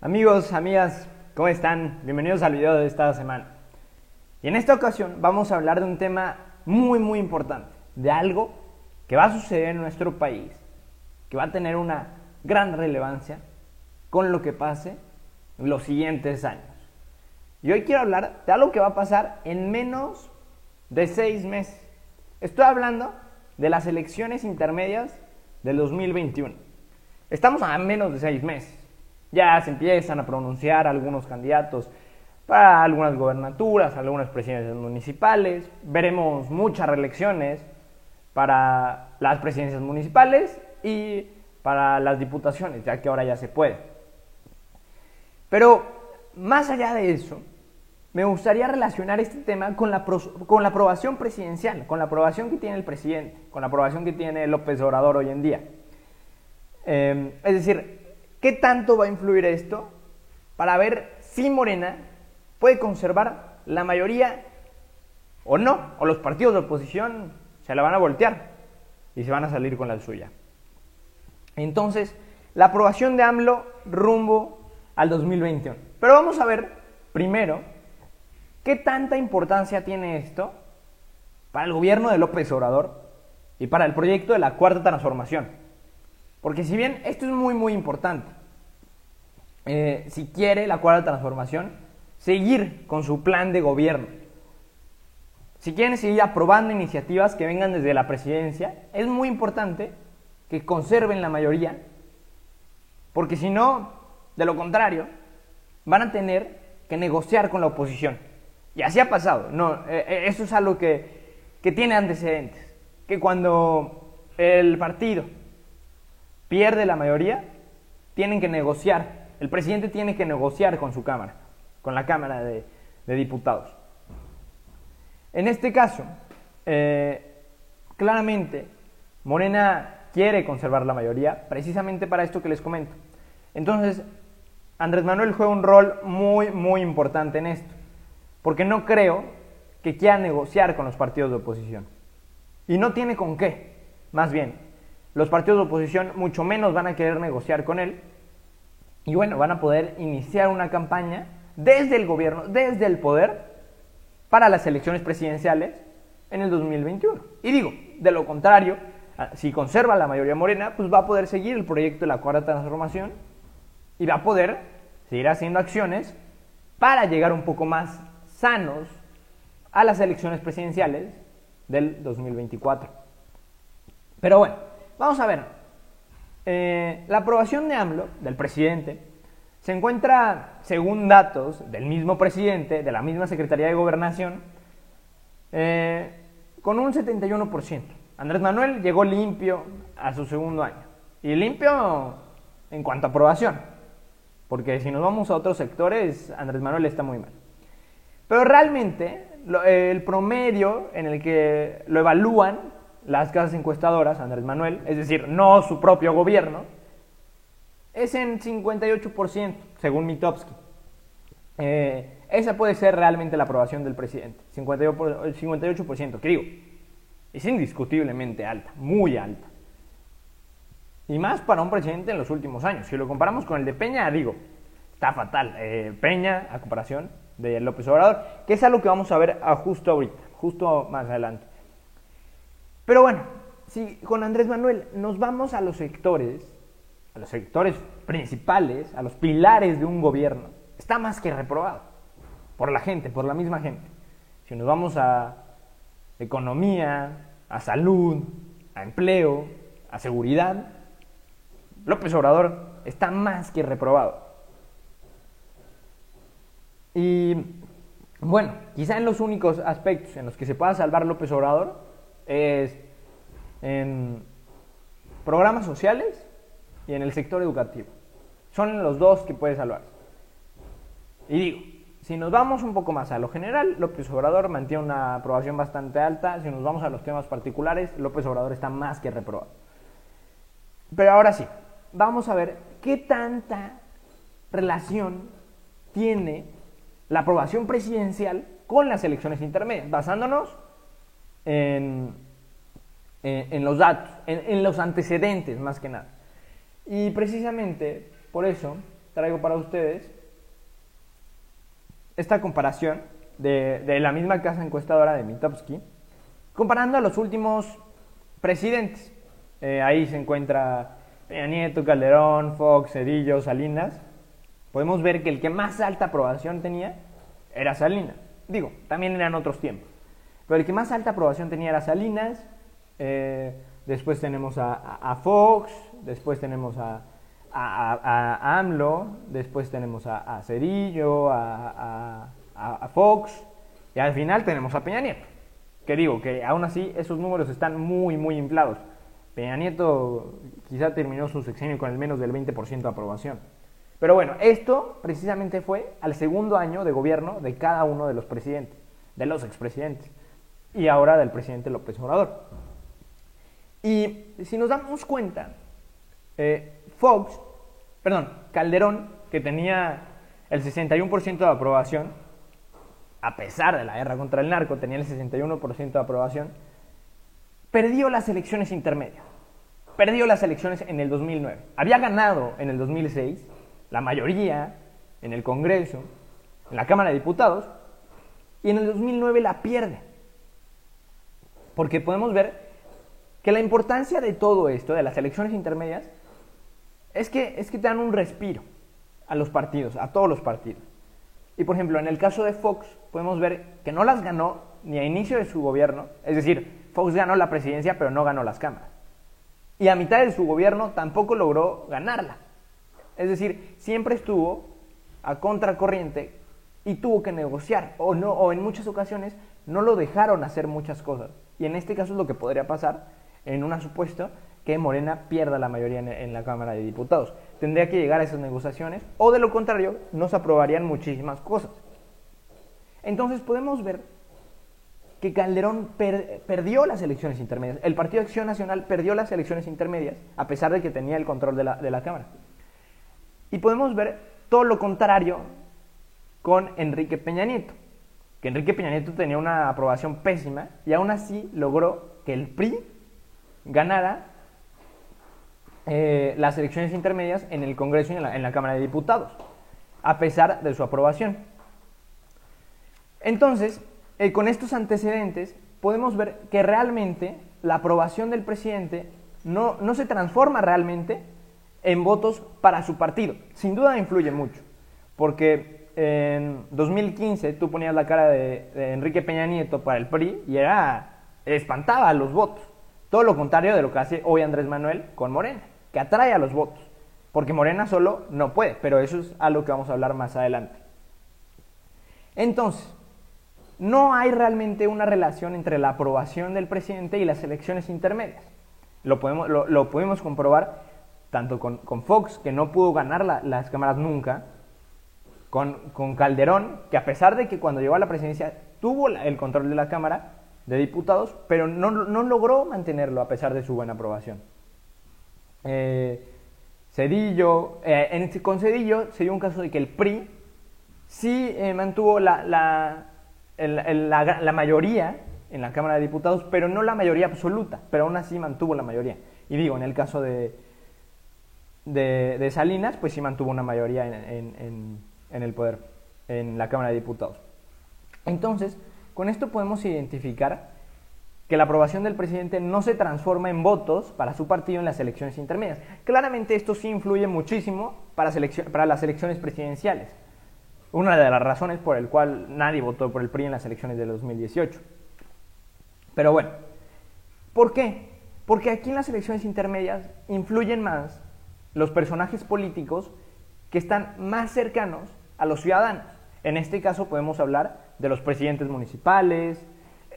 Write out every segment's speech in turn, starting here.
Amigos, amigas, ¿cómo están? Bienvenidos al video de esta semana. Y en esta ocasión vamos a hablar de un tema muy importante, de algo que va a suceder en nuestro país, que va a tener una gran relevancia con lo que pase en los siguientes años. Y hoy quiero hablar de algo que va a pasar en menos de 6 meses. Estoy hablando de las elecciones intermedias del 2021. Estamos a menos de 6 meses. Ya se empiezan a pronunciar algunos candidatos para algunas gobernaturas, algunas presidencias municipales. Veremos muchas reelecciones para las presidencias municipales y para las diputaciones, ya que ahora ya se puede. Pero más allá de eso, me gustaría relacionar este tema con la aprobación presidencial, con la aprobación que tiene el presidente, con la aprobación que tiene López Obrador hoy en día. Es decir, ¿qué tanto va a influir esto para ver si Morena puede conservar la mayoría o no? O los partidos de oposición se la van a voltear y se van a salir con la suya. Entonces, la aprobación de AMLO rumbo al 2021. Pero vamos a ver primero qué tanta importancia tiene esto para el gobierno de López Obrador y para el proyecto de la Cuarta Transformación. Porque si bien esto es muy importante, si quiere la Cuarta Transformación seguir con su plan de gobierno, si quieren seguir aprobando iniciativas que vengan desde la presidencia, es muy importante que conserven la mayoría, porque si no, de lo contrario, van a tener que negociar con la oposición. Y así ha pasado. Eso es algo que tiene antecedentes, que cuando el partido pierde la mayoría, tienen que negociar. El presidente tiene que negociar con su Cámara, con la Cámara de Diputados. En este caso, claramente, Morena quiere conservar la mayoría, precisamente para esto que les comento. Entonces, Andrés Manuel juega un rol muy importante en esto, porque no creo que quiera negociar con los partidos de oposición. Y no tiene con qué, más bien. Los partidos de oposición mucho menos van a querer negociar con él. Y bueno, van a poder iniciar una campaña desde el gobierno, desde el poder, para las elecciones presidenciales en el 2021. Y digo, de lo contrario, si conserva la mayoría Morena, pues va a poder seguir el proyecto de la Cuarta Transformación y va a poder seguir haciendo acciones para llegar un poco más sanos a las elecciones presidenciales del 2024. Pero bueno, vamos a ver. La aprobación de AMLO, del presidente, se encuentra, según datos del mismo presidente, de la misma Secretaría de Gobernación, con un 71%. Andrés Manuel llegó limpio a su segundo año. Y limpio en cuanto a aprobación, porque si nos vamos a otros sectores, Andrés Manuel está muy mal. Pero realmente, el promedio en el que lo evalúan las casas encuestadoras, Andrés Manuel, es decir, no su propio gobierno, es en 58%, según Mitofsky. Esa puede ser realmente la aprobación del presidente, 58%, que digo, es indiscutiblemente alta, muy alta. Y más para un presidente en los últimos años. Si lo comparamos con el de Peña, digo, está fatal. Peña, a comparación de López Obrador, que es algo que vamos a ver justo ahorita, justo más adelante. Pero bueno, si con Andrés Manuel nos vamos a los sectores principales, a los pilares de un gobierno, está más que reprobado por la gente, por la misma gente. Si nos vamos a economía, a salud, a empleo, a seguridad, López Obrador está más que reprobado. Y bueno, quizá en los únicos aspectos en los que se pueda salvar López Obrador es en programas sociales y en el sector educativo. Son los dos que puede salvar. Y digo, si nos vamos un poco más a lo general, López Obrador mantiene una aprobación bastante alta. Si nos vamos a los temas particulares, López Obrador está más que reprobado. Pero ahora sí, vamos a ver qué tanta relación tiene la aprobación presidencial con las elecciones intermedias, basándonos en los datos, en los antecedentes más que nada. Y precisamente por eso traigo para ustedes esta comparación de la misma casa encuestadora de Mitofsky, comparando a los últimos presidentes. Ahí se encuentra Peña Nieto, Calderón, Fox, Zedillo, Salinas. Podemos ver que el que más alta aprobación tenía era Salinas. Digo, también eran otros tiempos. Pero el que más alta aprobación tenía era Salinas. Después tenemos a Fox. Después tenemos a AMLO. Después tenemos a Zedillo, a Fox. Y al final tenemos a Peña Nieto. Que digo, que aún así esos números están muy, muy inflados. Peña Nieto quizá terminó su sexenio con el menos del 20% de aprobación. Pero bueno, esto precisamente fue al segundo año de gobierno de cada uno de los presidentes, de los expresidentes, y ahora del presidente López Obrador. Y si nos damos cuenta, Calderón, que tenía el 61% de aprobación, a pesar de la guerra contra el narco, tenía el 61% de aprobación, perdió las elecciones intermedias. Perdió las elecciones en el 2009. Había ganado en el 2006 la mayoría en el Congreso, en la Cámara de Diputados, y en el 2009 la pierde. Porque podemos ver que la importancia de todo esto, de las elecciones intermedias, es que te dan un respiro a los partidos, a todos los partidos. Y por ejemplo, en el caso de Fox, podemos ver que no las ganó ni a inicio de su gobierno, es decir, Fox ganó la presidencia pero no ganó las cámaras. Y a mitad de su gobierno tampoco logró ganarla. Es decir, siempre estuvo a contracorriente y tuvo que negociar, o en muchas ocasiones no lo dejaron hacer muchas cosas. Y en este caso es lo que podría pasar en un supuesto que Morena pierda la mayoría en la Cámara de Diputados. Tendría que llegar a esas negociaciones, o de lo contrario, no se aprobarían muchísimas cosas. Entonces podemos ver que Calderón perdió las elecciones intermedias. El Partido de Acción Nacional perdió las elecciones intermedias, a pesar de que tenía el control de la Cámara. Y podemos ver todo lo contrario con Enrique Peña Nieto, que Enrique Peña Nieto tenía una aprobación pésima y aún así logró que el PRI ganara las elecciones intermedias en el Congreso y en la Cámara de Diputados, a pesar de su aprobación. Entonces, con estos antecedentes, podemos ver que realmente la aprobación del presidente no se transforma realmente en votos para su partido. Sin duda influye mucho, porque en 2015 tú ponías la cara de Enrique Peña Nieto para el PRI y espantaba a los votos. Todo lo contrario de lo que hace hoy Andrés Manuel con Morena, que atrae a los votos, porque Morena solo no puede, pero eso es algo que vamos a hablar más adelante. Entonces, no hay realmente una relación entre la aprobación del presidente y las elecciones intermedias. Lo pudimos comprobar tanto con Fox, que no pudo ganar las cámaras nunca, con Calderón, que a pesar de que cuando llegó a la presidencia tuvo el control de la Cámara de Diputados, pero no logró mantenerlo a pesar de su buena aprobación. Cedillo, con Cedillo se dio un caso de que el PRI sí mantuvo la mayoría en la Cámara de Diputados, pero no la mayoría absoluta, pero aún así mantuvo la mayoría. Y digo, en el caso de Salinas, pues sí mantuvo una mayoría en el poder, en la Cámara de Diputados. Entonces, con esto podemos identificar que la aprobación del presidente no se transforma en votos para su partido en las elecciones intermedias. Claramente esto sí influye muchísimo para las elecciones presidenciales. Una de las razones por el cual nadie votó por el PRI en las elecciones de 2018. Pero bueno, ¿por qué? Porque aquí en las elecciones intermedias influyen más los personajes políticos que están más cercanos a los ciudadanos. En este caso podemos hablar de los presidentes municipales,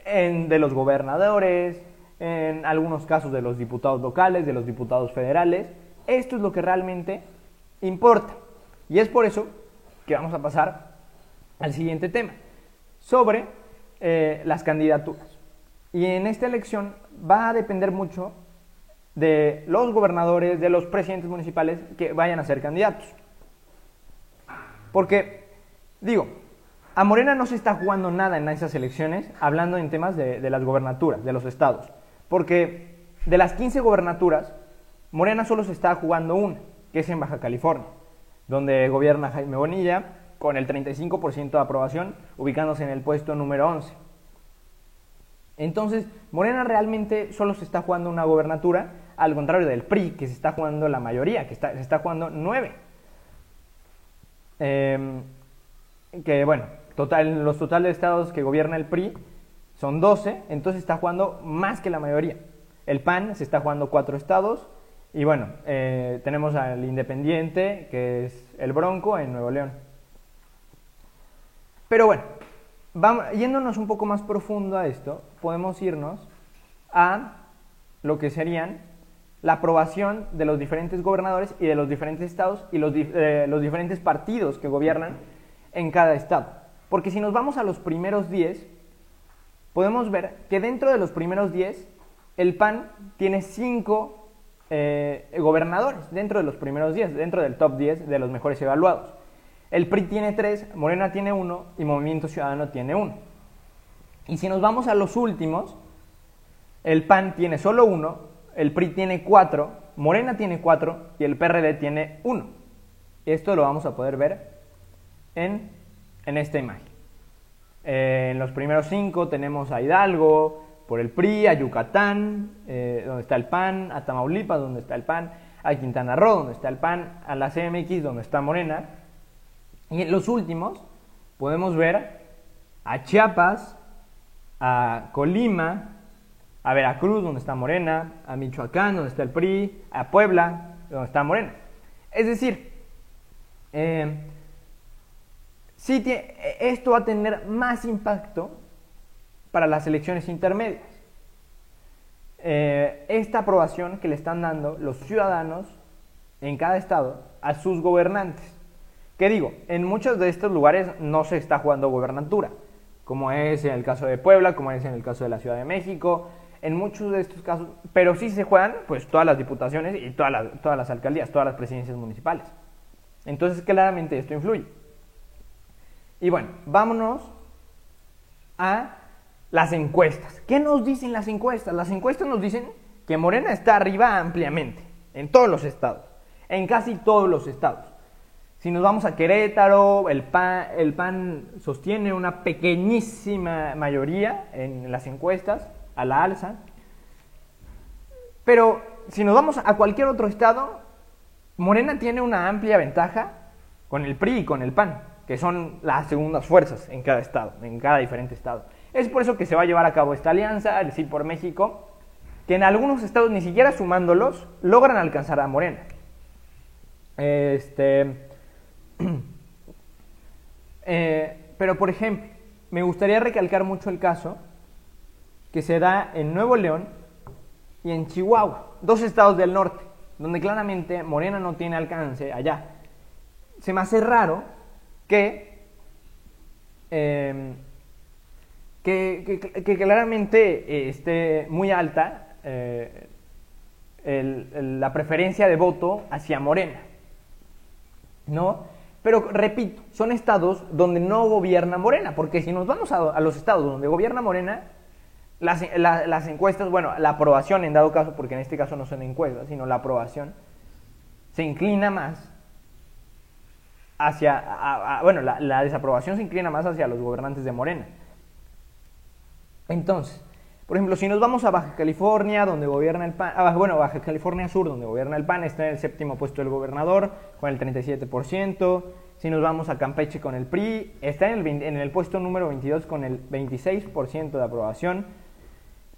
de los gobernadores, en algunos casos de los diputados locales, de los diputados federales. Esto es lo que realmente importa. Y es por eso que vamos a pasar al siguiente tema, sobre las candidaturas. Y en esta elección va a depender mucho de los gobernadores, de los presidentes municipales que vayan a ser candidatos. Porque, digo, a Morena no se está jugando nada en esas elecciones, hablando en temas de las gobernaturas, de los estados. Porque de las 15 gobernaturas, Morena solo se está jugando una, que es en Baja California. donde gobierna Jaime Bonilla, con el 35% de aprobación, ubicándose en el puesto número 11. Entonces, Morena realmente solo se está jugando una gobernatura, al contrario del PRI, que se está jugando la mayoría, que se está jugando 9. Que bueno, los totales de estados que gobierna el PRI son 12, entonces está jugando más que la mayoría. El PAN se está jugando 4 estados, y bueno, tenemos al Independiente, que es el Bronco, en Nuevo León. Pero bueno, yéndonos un poco más profundo a esto, podemos irnos a lo que serían la aprobación de los diferentes gobernadores y de los diferentes estados y los diferentes partidos que gobiernan en cada estado. Porque si nos vamos a los primeros 10, podemos ver que dentro de los primeros 10, el PAN tiene 5 gobernadores dentro de los primeros 10, dentro del top 10 de los mejores evaluados. El PRI tiene 3, Morena tiene 1 y Movimiento Ciudadano tiene 1. Y si nos vamos a los últimos, el PAN tiene solo 1, el PRI tiene 4, Morena tiene 4 y el PRD tiene 1. Esto lo vamos a poder ver en esta imagen. En los primeros 5 tenemos a Hidalgo por el PRI, a Yucatán, donde está el PAN, a Tamaulipas, donde está el PAN, a Quintana Roo, donde está el PAN, a la CMX, donde está Morena. Y en los últimos podemos ver a Chiapas, a Colima, a Veracruz, donde está Morena, a Michoacán, donde está el PRI, a Puebla, donde está Morena. Es decir, esto va a tener más impacto para las elecciones intermedias. Esta aprobación que le están dando los ciudadanos en cada estado a sus gobernantes. ¿Qué digo? En muchos de estos lugares no se está jugando gobernatura, como es en el caso de Puebla, como es en el caso de la Ciudad de México, en muchos de estos casos, pero sí se juegan pues todas las diputaciones y todas las alcaldías, todas las presidencias municipales. Entonces claramente esto influye. Y bueno, vámonos a las encuestas. ¿Qué nos dicen las encuestas? Las encuestas nos dicen que Morena está arriba ampliamente, en todos los estados, en casi todos los estados. Si nos vamos a Querétaro, el PAN sostiene una pequeñísima mayoría en las encuestas, a la alza. Pero si nos vamos a cualquier otro estado, Morena tiene una amplia ventaja con el PRI y con el PAN, que son las segundas fuerzas en cada estado, en cada diferente estado. Es por eso que se va a llevar a cabo esta alianza, el Sí por México, que en algunos estados, ni siquiera sumándolos, logran alcanzar a Morena. Pero por ejemplo, me gustaría recalcar mucho el caso que se da en Nuevo León y en Chihuahua, 2 estados del norte, donde claramente Morena no tiene alcance allá. Se me hace raro que claramente esté muy alta la preferencia de voto hacia Morena, ¿no? Pero repito, son estados donde no gobierna Morena, porque si nos vamos a los estados donde gobierna Morena, las encuestas, bueno, la aprobación en dado caso, porque en este caso no son encuestas, sino la aprobación, se inclina más hacia, la desaprobación se inclina más hacia los gobernantes de Morena. Entonces, por ejemplo, si nos vamos a Baja California, donde gobierna el PAN, Baja California Sur, donde gobierna el PAN, está en el 7º puesto el gobernador, con el 37%. Si nos vamos a Campeche con el PRI, está en el puesto número 22 con el 26% de aprobación.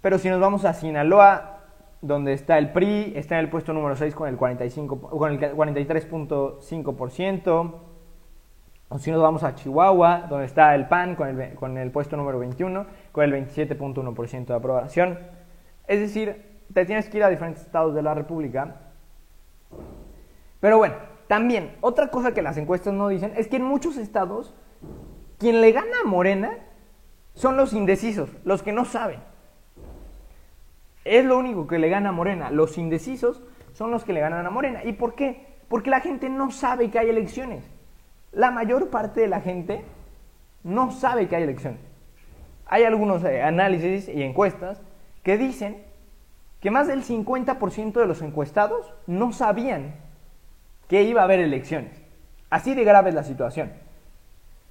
Pero si nos vamos a Sinaloa, donde está el PRI, está en el puesto número 6 con el 43.5%. O si nos vamos a Chihuahua, donde está el PAN con el puesto número 21, con el 27.1% de aprobación. Es decir, te tienes que ir a diferentes estados de la República. Pero bueno, también, otra cosa que las encuestas no dicen es que en muchos estados, quien le gana a Morena son los indecisos, los que no saben. Es lo único que le gana a Morena. Los indecisos son los que le ganan a Morena. ¿Y por qué? Porque la gente no sabe que hay elecciones. La mayor parte de la gente no sabe que hay elecciones. Hay algunos análisis y encuestas que dicen que más del 50% de los encuestados no sabían que iba a haber elecciones. Así de grave es la situación.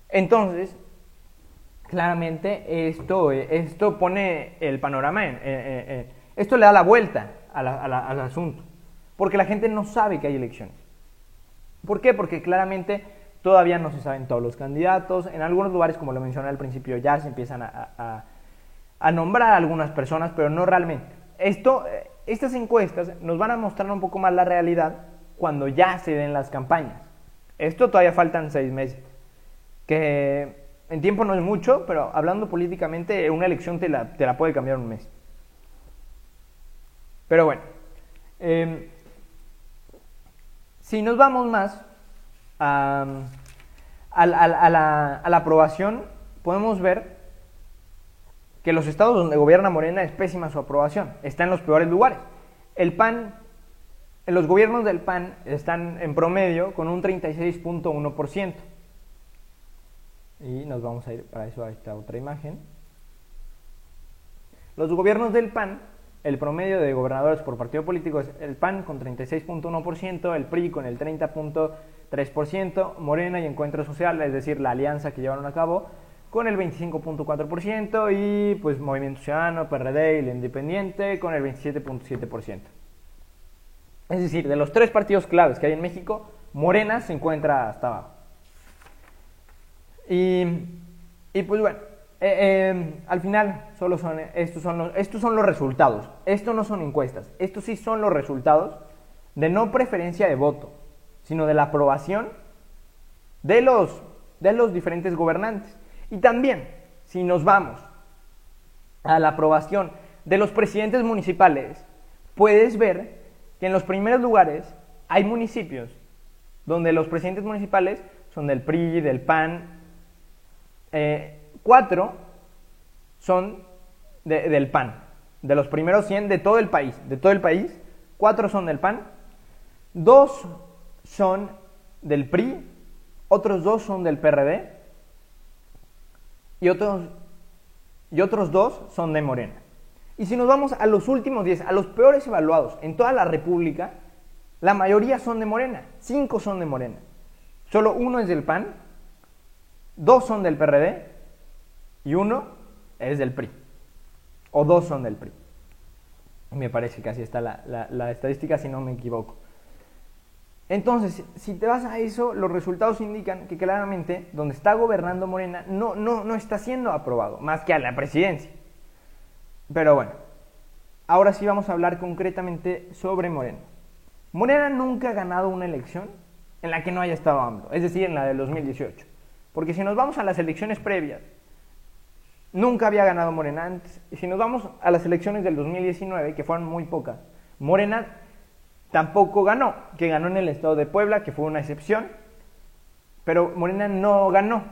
Entonces, claramente esto pone el panorama esto le da la vuelta al asunto, porque la gente no sabe que hay elecciones. ¿Por qué? Porque claramente todavía no se saben todos los candidatos. En algunos lugares, como lo mencioné al principio, ya se empiezan a nombrar a algunas personas, pero no realmente. Estas encuestas nos van a mostrar un poco más la realidad cuando ya se den las campañas. Esto todavía faltan 6 meses, que en tiempo no es mucho, pero hablando políticamente, una elección te la puede cambiar un mes. Pero bueno, si nos vamos más a la aprobación, podemos ver que los estados donde gobierna Morena es pésima su aprobación, está en los peores lugares. El PAN, los gobiernos del PAN están en promedio con un 36.1%. Y nos vamos a ir para eso a esta otra imagen. Los gobiernos del PAN, el promedio de gobernadores por partido político es el PAN con 36.1%, el PRI con el 30.3%, Morena y Encuentro Social, es decir, la alianza que llevaron a cabo, con el 25.4% y pues Movimiento Ciudadano, PRD y el Independiente con el 27.7%. Es decir, de los 3 partidos claves que hay en México, Morena se encuentra hasta abajo. Y pues bueno, al final estos son los resultados. Estos no son encuestas, estos sí son los resultados de no preferencia de voto, sino de la aprobación de los diferentes gobernantes. Y también, si nos vamos a la aprobación de los presidentes municipales, puedes ver que en los primeros lugares hay municipios donde los presidentes municipales son del PRI, del PAN, 4 son del PAN, de los primeros 100 de todo el país, 4 son del PAN, 2 son del PRI, otros 2 son del PRD y otros 2 son de Morena. Y si nos vamos a los últimos 10, a los peores evaluados en toda la República, la mayoría son de Morena, 5 son de Morena, solo 1 es del PAN, 2 son del PRD y 1 es del PRI, o 2 son del PRI. Me parece que así está la estadística, si no me equivoco. Entonces, si te vas a eso, los resultados indican que claramente donde está gobernando Morena no está siendo aprobado, más que a la presidencia. Pero bueno, ahora sí vamos a hablar concretamente sobre Morena. Morena nunca ha ganado una elección en la que no haya estado AMLO, es decir, en la del 2018. Porque si nos vamos a las elecciones previas, nunca había ganado Morena antes. Y si nos vamos a las elecciones del 2019, que fueron muy pocas, Morena tampoco ganó, que ganó en el estado de Puebla, que fue una excepción, pero Morena no ganó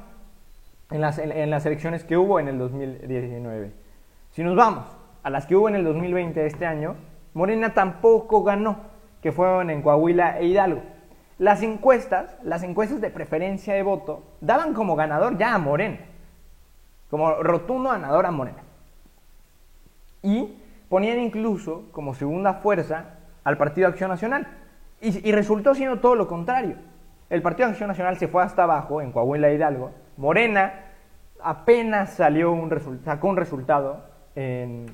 en las elecciones que hubo en el 2019. Si nos vamos a las que hubo en el 2020 este año, Morena tampoco ganó, que fueron en Coahuila e Hidalgo. Las encuestas de preferencia de voto daban como ganador ya a Morena, como rotundo ganador a Morena. Y ponían incluso como segunda fuerza al Partido Acción Nacional. Y resultó siendo todo lo contrario. El Partido Acción Nacional se fue hasta abajo en Coahuila e Hidalgo. Morena apenas sacó un resultado en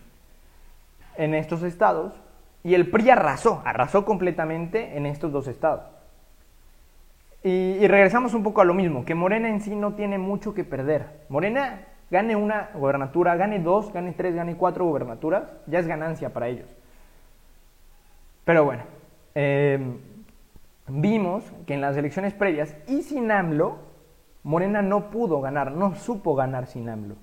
estos estados. Y el PRI arrasó completamente en estos 2 estados. Y regresamos un poco a lo mismo, que Morena en sí no tiene mucho que perder. Morena gane una gobernatura, gane 2, gane 3, gane 4 gobernaturas, ya es ganancia para ellos. Pero bueno, vimos que en las elecciones previas y sin AMLO, Morena no pudo ganar, no supo ganar sin AMLO.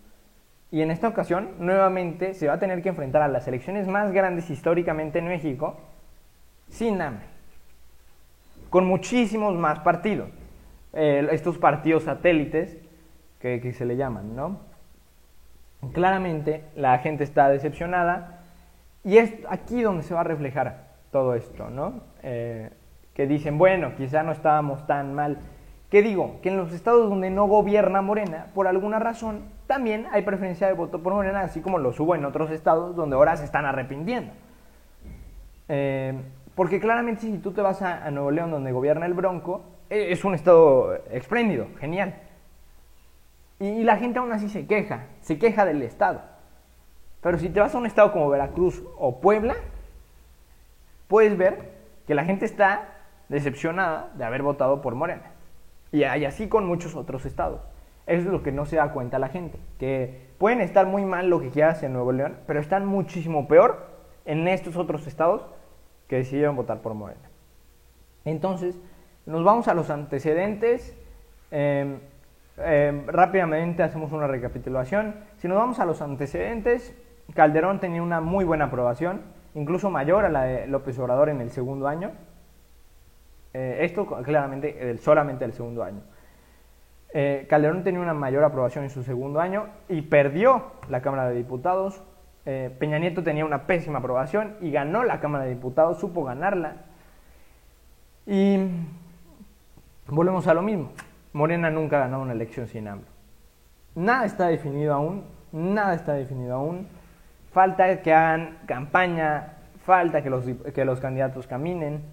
Y en esta ocasión, nuevamente, se va a tener que enfrentar a las elecciones más grandes históricamente en México sin AMLO, con muchísimos más partidos, estos partidos satélites que se le llaman, ¿no? Claramente la gente está decepcionada y es aquí donde se va a reflejar todo esto, ¿no? Que dicen, bueno, quizá no estábamos tan mal. ¿Qué digo? Que en los estados donde no gobierna Morena, por alguna razón, también hay preferencia de voto por Morena, así como lo hubo en otros estados donde ahora se están arrepintiendo. Porque claramente si tú te vas a Nuevo León, donde gobierna el Bronco, es un estado espléndido, genial. Y la gente aún así se queja del estado. Pero si te vas a un estado como Veracruz o Puebla, puedes ver que la gente está decepcionada de haber votado por Morena. Y así con muchos otros estados. Eso es lo que no se da cuenta la gente, que pueden estar muy mal lo que quieras en Nuevo León, pero están muchísimo peor en estos otros estados que decidieron votar por Morena. Entonces, nos vamos a los antecedentes. Rápidamente hacemos una recapitulación. Si nos vamos a los antecedentes, Calderón tenía una muy buena aprobación, incluso mayor a la de López Obrador en el segundo año. Esto claramente solamente el segundo año. Calderón tenía una mayor aprobación en su segundo año y perdió la Cámara de Diputados. Peña Nieto tenía una pésima aprobación y ganó la Cámara de Diputados, supo ganarla. Y volvemos a lo mismo. Morena nunca ha ganado una elección sin AMLO. Nada está definido aún. Falta que hagan campaña, falta que los candidatos caminen,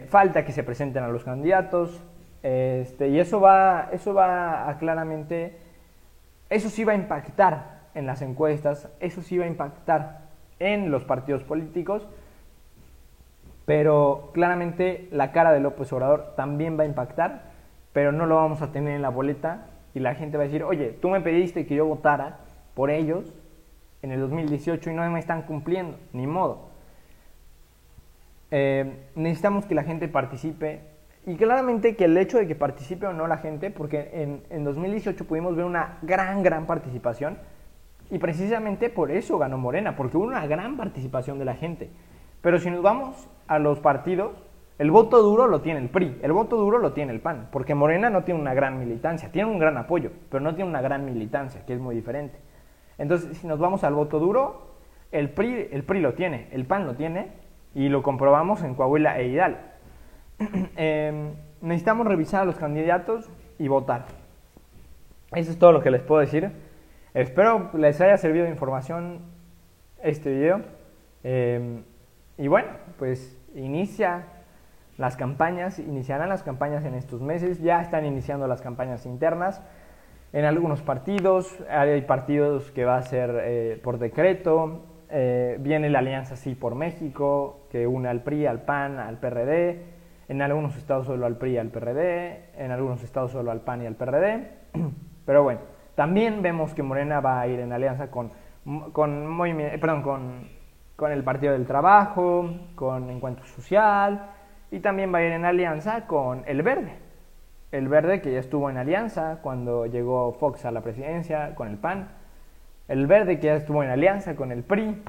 falta que se presenten a los candidatos, y eso va a claramente, eso sí va a impactar en las encuestas, eso sí va a impactar en los partidos políticos, pero claramente la cara de López Obrador también va a impactar, pero no lo vamos a tener en la boleta y la gente va a decir, oye, tú me pediste que yo votara por ellos en el 2018 y no me están cumpliendo, ni modo. Necesitamos que la gente participe y claramente que el hecho de que participe o no la gente, porque en 2018 pudimos ver una gran participación y precisamente por eso ganó Morena, porque hubo una gran participación de la gente. Pero si nos vamos a los partidos, el voto duro lo tiene el PRI, el voto duro lo tiene el PAN, porque Morena no tiene una gran militancia, tiene un gran apoyo, pero no tiene una gran militancia, que es muy diferente. Entonces, si nos vamos al voto duro, el PRI lo tiene, el PAN lo tiene, y lo comprobamos en Coahuila e Hidalgo. Necesitamos revisar a los candidatos y votar. Eso es todo lo que les puedo decir. Espero les haya servido de información este video. Y bueno, pues iniciarán las campañas en estos meses. Ya están iniciando las campañas internas en algunos partidos. Hay partidos que va a ser por decreto. Viene la Alianza Sí por México, que une al PRI, al PAN, al PRD. En algunos estados solo al PRI y al PRD. En algunos estados solo al PAN y al PRD. Pero bueno, también vemos que Morena va a ir en alianza con el Partido del Trabajo, con Encuentro Social, y también va a ir en alianza con el Verde. El Verde, que ya estuvo en alianza cuando llegó Fox a la presidencia con el PAN. El Verde, que ya estuvo en alianza con el PRI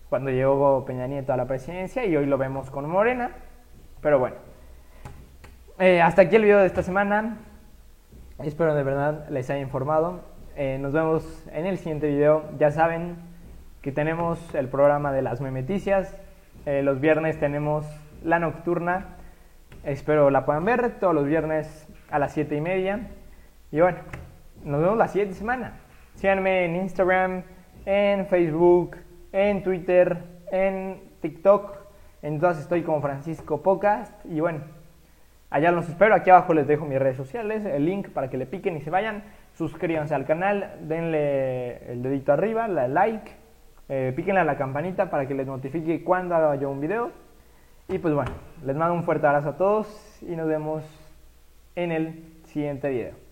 cuando llegó Peña Nieto a la presidencia, y hoy lo vemos con Morena. Pero bueno, hasta aquí el video de esta semana. Espero de verdad les haya informado. Nos vemos en el siguiente video. Ya saben que tenemos el programa de las memeticias. Los viernes tenemos la nocturna. Espero la puedan ver todos los viernes a las 7:30. Y bueno, nos vemos la siguiente semana. Síganme en Instagram, en Facebook, en Twitter, en TikTok. En todas estoy como Francisco Podcast. Y bueno, allá los espero. Aquí abajo les dejo mis redes sociales, el link para que le piquen y se vayan. Suscríbanse al canal, denle el dedito arriba, like, píquenle a la campanita para que les notifique cuando haga yo un video. Y pues bueno, les mando un fuerte abrazo a todos y nos vemos en el siguiente video.